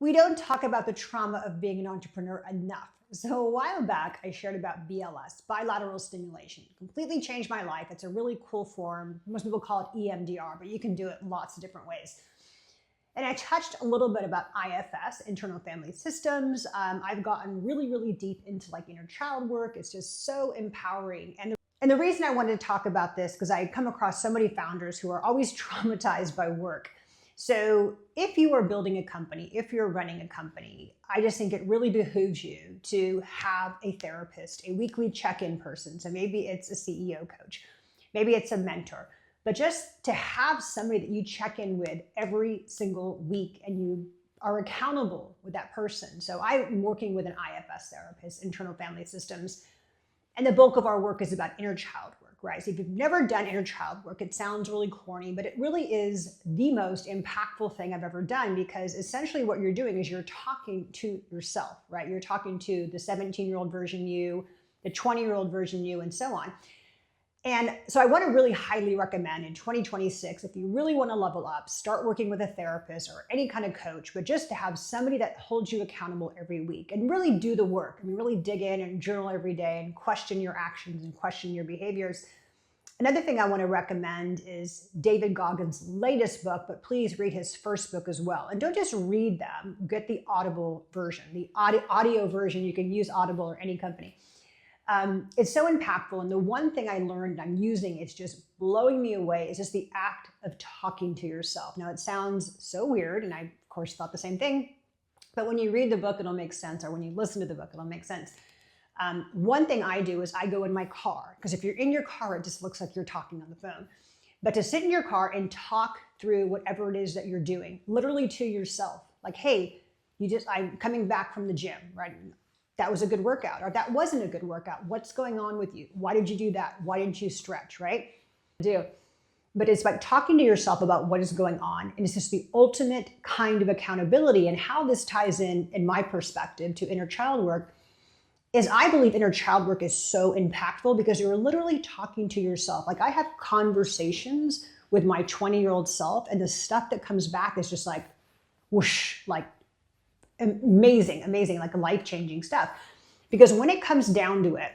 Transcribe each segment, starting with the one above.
We don't talk about the trauma of being an entrepreneur enough. So a while back, I shared about BLS, bilateral stimulation. Completely changed my life. It's a really cool form. Most people call it EMDR, but you can do it lots of different ways. And I touched a little bit about IFS, internal family systems. I've gotten really, really deep into like inner child work. It's just so empowering. And the reason I wanted to talk about this, because I come across so many founders who are always traumatized by work. So if you are building a company, if you're running a company, I just think it really behooves you to have a therapist, a weekly check-in person. So maybe it's a CEO coach, maybe it's a mentor, but just to have somebody that you check in with every single week and you are accountable with that person. So I'm working with an IFS therapist, internal family systems, and the bulk of our work is about inner child work, right? So if you've never done inner child work, it sounds really corny, but it really is the most impactful thing I've ever done, because essentially what you're doing is you're talking to yourself, right? You're talking to the 17-year-old version you, the 20-year-old version you, and so on. And so I want to really highly recommend in 2026, if you really want to level up, start working with a therapist or any kind of coach, but just to have somebody that holds you accountable every week and really do the work. I mean, really dig in and journal every day and question your actions and question your behaviors. Another thing I want to recommend is David Goggins' latest book, but please read his first book as well. And don't just read them, get the Audible version, the audio version. You can use Audible or any company. It's so impactful. And the one thing I learned I'm using, it's just blowing me away, is just the act of talking to yourself. Now, it sounds so weird, and I, of course, thought the same thing. But when you read the book, it'll make sense. Or when you listen to the book, it'll make sense. One thing I do is I go in my car, because if you're in your car, it just looks like you're talking on the phone. But to sit in your car and talk through whatever it is that you're doing, literally to yourself, like, hey, I'm coming back from the gym, right? That was a good workout, or that wasn't a good workout. What's going on with you? Why did you do that? Why didn't you stretch, right? But it's like talking to yourself about what is going on. And it's just the ultimate kind of accountability. And how this ties in my perspective, to inner child work is I believe inner child work is so impactful because you're literally talking to yourself. Like, I have conversations with my 20-year-old self, and the stuff that comes back is just like whoosh, like amazing, like life-changing stuff. Because when it comes down to it,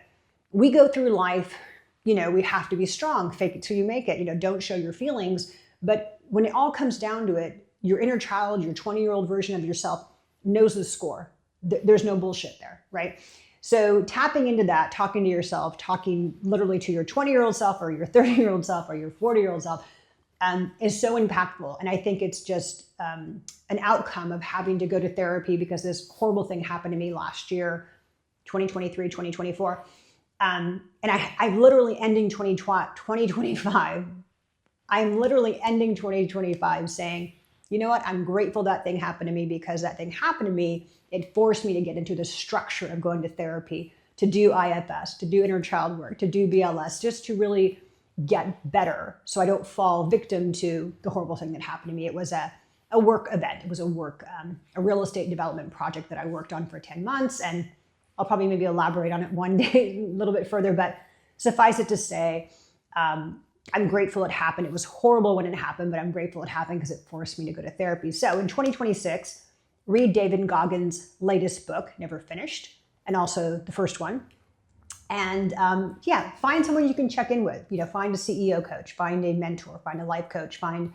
we go through life, we have to be strong, fake it till you make it, don't show your feelings. But when it all comes down to it, your inner child, your 20-year-old version of yourself knows the score. There's no bullshit there, right? So tapping into that, talking to yourself, talking literally to your 20-year-old self or your 30-year-old self or your 40-year-old self, is so impactful. And I think it's just an outcome of having to go to therapy, because this horrible thing happened to me last year, 2023, 2024. And I'm literally ending 2025. I'm literally ending 2025 saying, you know what? I'm grateful that thing happened to me, because that thing happened to me. It forced me to get into the structure of going to therapy, to do IFS, to do inner child work, to do BLS, just to really get better so I don't fall victim to the horrible thing that happened to me. It was a work event. It was a real estate development project that I worked on for 10 months. And I'll probably maybe elaborate on it one day a little bit further, but suffice it to say, I'm grateful it happened. It was horrible when it happened, but I'm grateful it happened because it forced me to go to therapy. So in 2026, read David Goggins' latest book, Never Finished, and also the first one. And find someone you can check in with, find a CEO coach, find a mentor, find a life coach, find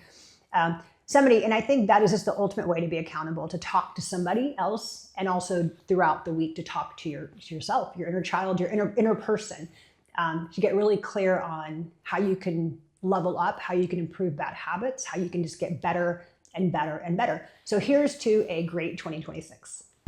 somebody. And I think that is just the ultimate way to be accountable, to talk to somebody else, and also throughout the week to talk to yourself, your inner child, your inner person, to get really clear on how you can level up, how you can improve bad habits, how you can just get better and better and better. So here's to a great 2026.